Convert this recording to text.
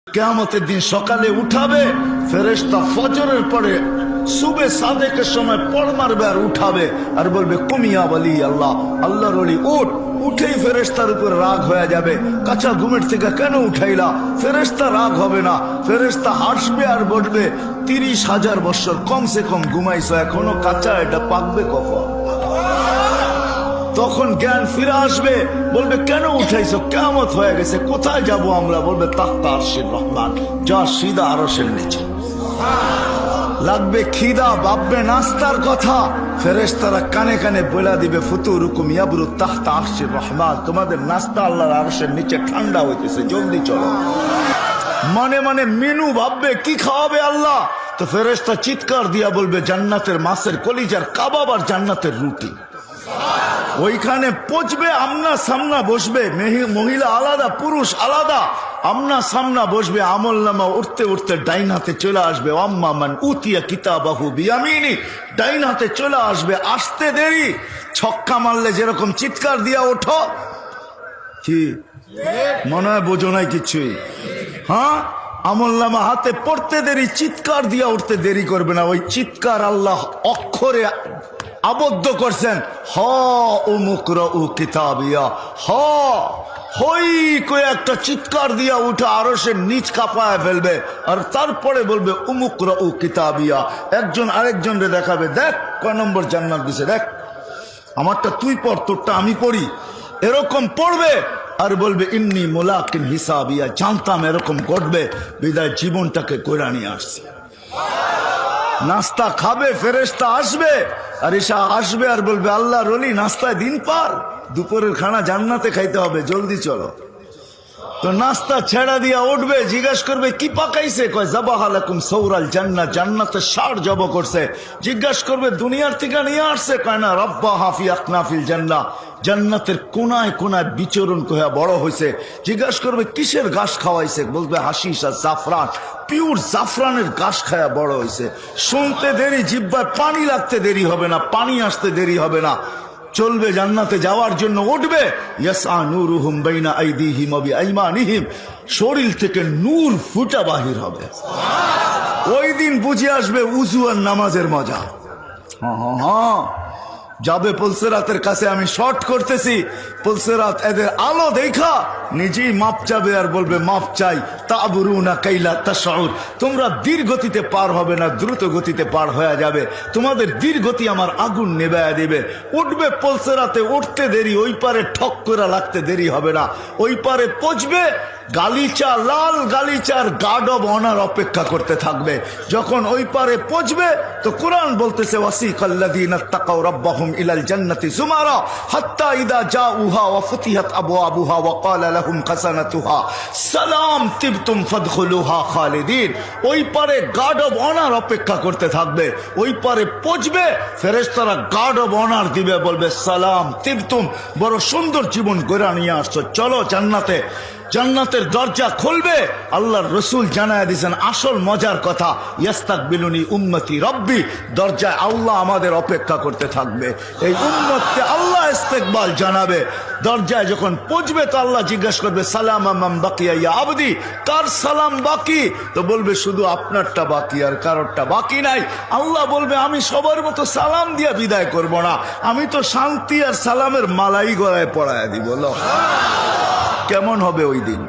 কিয়ামতের দিন সকালে উঠাবে ফেরেশতা, ফজরের পরে সুবে সাদেকের সময় পড় মারবে আর উঠাবে আর বলবে কুমিয়া বলি আল্লাহ, আল্লাহর ওলি উঠ। উঠেই ফেরেশতার উপর রাগ হয়ে যাবে, কাঁচা ঘুমের থেকে কেন উঠাইলা? ফেরেশতা রাগ হবে না, ফেরেশতা হাসবে আর বলবে 30,000 বছর কমসে কম ঘুমাইছো, এখনো কাঁচা, এটা পাকবে কখন? তখন জ্ঞান ফিরে আসবে, বলবে কেন উঠাইছো? কিয়ামত হয়ে গেছে, কোথায় যাব আমরা? বলবে তাহতা আরশির রহমান, যা সিধা আরশের নিচে। লাগবে খিদা, ভাববে নাস্তার কথা, ফেরেশতারা কানে কানে বলে দিবে ফুতুরুকুম ইয়াবরু তাহতা আরশির রহমান, তোমাদের নাস্তা আল্লাহর আরশের নিচে ঠান্ডা হইতেছে, জলদি চলো। মনে মনে মেনু ভাববে কি খাওয়াবে আল্লাহ, তো ফেরেশতা চিৎকার দিয়া বলবে জান্নাতের মাছের কলিজার কাবাব আর জান্নাতের রুটি। ওইখানে পচবে, আমনা সামনা বসবে, মহিলা আলাদা পুরুষ আলাদা, আমনা সামনা বসবে, আমল নামা উঠতে উঠতে ডাইন হাতে চলে আসবে, আম্মা মান উতিয়া কিতাবাহু বিয়ামিনি, ডাইন হাতে চলে আসবে। আসতে দেরি, ছক্কা মারলে যেরকম চিৎকার দিয়া ওঠো, কি মনে হয় বোঝো নাই কিছুই? হ্যাঁ, আমল নামা হাতে পড়তে দেরি, চিৎকার দিয়া উঠতে দেরি করবে না। ওই চিৎকার আল্লাহ অক্ষরে আবদ্ধ করছেন, হ উমুকরাউ কিতাবিয়া, হ হই কয়ে একটা চিৎকার দিয়া উঠে আরশের নিচ কাঁপায় ফেলবে, আর তারপরে বলবে উমুকরাউ কিতাবিয়া। একজন আরেকজনরে দেখাবে, দেখ কয় নম্বর জান্নাত দিছে, দেখ আমারটা তুই পড়, তোরটা আমি পড়ি। এরকম পড়বে আর বলবে ইন্নী মুলাকিন হিসাবিয়া, জানতাম এরকম ঘটবে, বিদায় জীবনটাকে কইরা নিয়ে আসছে। নাস্তা খাবে, ফেরেশতা আসবে, আর ঈশা আসবে আর বলবে আল্লাহর ওলি নাস্তায় দিন পার, দুপুরের খানা জান্নাতে খাইতে হবে, জলদি চলো। তো নাস্তা ছেড়া দিয়া উঠবে, জিজ্ঞাসা করবে কি পাকাইছে? কয় যাবাহালাকুম সৌরাল জান্নাত, জান্নাতের ষাঁড় জব করছে। জিজ্ঞাসা করবে দুনিয়ার থেকে নিয়ে আসছে? কয় না, রব্বা হাফি আকনাফিল জান্নাহ, জান্নাতের কোনায় কোনায় বিচরণ কইয়া বড় হয়েছে। জিজ্ঞাসা করবে কিসের ঘাস খাওয়াইছে? বলবে হাসিস আর জাফরান, পিওর জাফরানের ঘাস খায়া বড় হয়েছে। শুনতে দেরি, জিহ্বায় পানি লাগতে দেরি হবে না, পানি আসতে দেরি হবে না। চলবে জান্নাতে যাওয়ার জন্য, উঠবে, ইয়াসআ নূরুহুম বাইনা আইদিহিম ওয়া বিআইমানিহিম, শরীর থেকে নূর ফুটা বাহির হবে। ওই দিন বুঝে আসবে উযু আর নামাজের মজা। হ্যাঁ, যাবে পুলসেরাতের কাছে, আমি শর্ট করতেছি, পুলসেরাত এদের আলো দেখা নিজেই মাপ চাবে আর বলবে মাপ চাই, তাবরুনা কাইলা তাশউর, তোমরা ধীর গতিতে পার হবে না, দ্রুত গতিতে পার হয়ে যাবে, তোমাদের ধীর গতি আমার আগুন নেভায়া দিবে। উঠবে পুলসেরাতে, উঠতে দেরি, ওই পারে ঠক করে লাগতে দেরি হবে না। ওই পারে পৌঁছবে, গালিচা, লাল গালিচার গার্ড অব অনার অপেক্ষা করতে থাকবে। যখন ওই পারে পৌঁছবে তো কোরআন বলতেছে ওয়াসিকাল্লাযীনা তাকাউ রাব্বাহুম ইলাল জান্নাতি যুমারা হাত্তা ইযা জাউহা ওয়া ফুতিহাত আবওয়াবুহা ওয়া ক্বালা লাহুম খাযানাতুহা সালাম তিবতুম ফাদখুলুহা খালিদিন। ওই পারে গার্ড অব অনার অপেক্ষা করতে থাকবে। ওই পারে পৌঁছবে, ফেরেশতারা গার্ড অব অনার দিবে, বলবে সালাম তিবতুম, বড় সুন্দর জীবন গড়া নিয়ে আসছো, চলো জান্নাতে। জান্নাতের দরজা খুলবে, আল্লাহর রসুল জানায় দিয়েছেন আসল মজার কথা, ইয়াস্তাকবিলুনি উম্মতি রব্বি, দরজায় আল্লাহ আমাদের অপেক্ষা করতে থাকবে, এই উম্মতকে আল্লাহ ইস্তেকবাল জানাবে। দরজায় যখন পৌঁছবে তো আল্লাহ জিজ্ঞাসা করবে সালাম আমান বাকিয়া ইয়া আবদি, কার সালাম বাকি? তো বলবে শুধু আপনারটা বাকি, আর কারোরটা বাকি নাই। আল্লাহ বলবে আমি সবার মতো সালাম দিয়া বিদায় করব না, আমি তো শান্তি আর সালামের মালাই গলায় পড়ায় দিব। কেমন হবে ওই দিন?